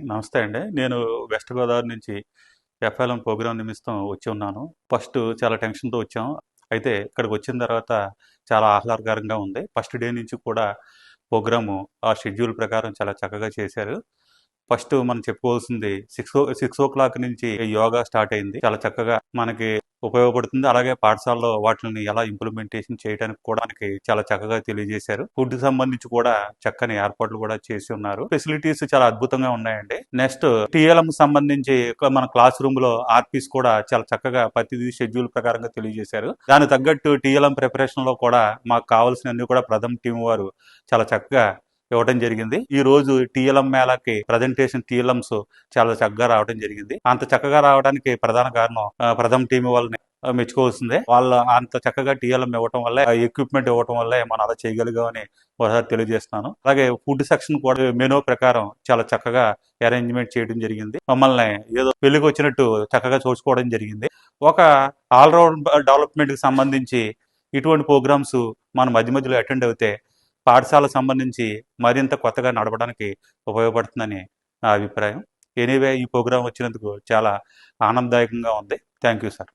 నమస్తే అండి. నేను వెస్ట్ గోదావరి నుంచి ఎఫ్ఎల్ఎం ప్రోగ్రామ్ నిమిత్తం వచ్చి ఉన్నాను. ఫస్ట్ చాలా టెన్షన్‌తో వచ్చాం. అయితే ఇక్కడికొచ్చిన తర్వాత చాలా ఆహ్లాదకరంగా ఉంది. ఫస్ట్ డే నుంచి కూడా ప్రోగ్రాము ఆ షెడ్యూల్ ప్రకారం చాలా చక్కగా చేశారు. ఫస్ట్ మనం చెప్పుకోవాల్సింది 6:00 నుంచి యోగా స్టార్ట్ అయింది. చాలా చక్కగా మనకి ఉపయోగపడుతుంది. అలాగే పాఠశాలలో వాటిల్ని ఎలా ఇంప్లిమెంటేషన్ చేయడానికి కూడా మనకి చాలా చక్కగా తెలియజేశారు. ఫుడ్‌కి సంబంధించి కూడా చక్కని ఏర్పాట్లు కూడా చేసి ఉన్నారు. ఫెసిలిటీస్ చాలా అద్భుతంగా ఉన్నాయండి. నెక్స్ట్ టీఎల్ఎం సంబంధించి మన క్లాస్ రూమ్‌లో ఆర్‌పీస్ కూడా చాలా చక్కగా ప్రతిదీ షెడ్యూల్ ప్రకారంగా తెలియజేశారు. దానికి తగ్గట్టు టీఎల్ఎం ప్రిపరేషన్‌లో కూడా మాకు కావాల్సినవన్నీ కూడా ప్రథమ్ టీమ్ వారు చాలా చక్కగా ఇవ్వడం జరిగింది. ఈ రోజు టీఎల్ఎం మేళాకి ప్రజెంటేషన్ టీఎల్ఎంస్ చాలా చక్కగా రావడం జరిగింది. అంత చక్కగా రావడానికి ప్రధాన కారణం ప్రథమ టీం వాళ్ళని మెచ్చుకోవాల్సిందే. వాళ్ళు అంత చక్కగా టీఎల్ఎం ఇవ్వటం వల్లే, ఎక్విప్మెంట్ ఇవ్వటం వల్లే మనం అలా చేయగలిగామని ఒకసారి తెలియజేస్తున్నాను. అలాగే ఫుడ్ సెక్షన్ కూడా మెనూ ప్రకారం చాలా చక్కగా అరేంజ్మెంట్ చేయడం జరిగింది. మమ్మల్ని ఏదో పెళ్లికి వచ్చినట్టు చక్కగా చూసుకోవడం జరిగింది. ఒక ఆల్రౌండ్ డెవలప్మెంట్ కి సంబంధించి ఇటువంటి ప్రోగ్రామ్స్ మన మధ్య మధ్యలో అటెండ్ అవుతే పాఠశాలకు సంబంధించి మరింత కొత్తగా నడపడానికి ఉపయోగపడుతుందని నా అభిప్రాయం. ఎనీవే ఈ ప్రోగ్రాం వచ్చినందుకు చాలా ఆనందదాయకంగా ఉంది. Thank you sir.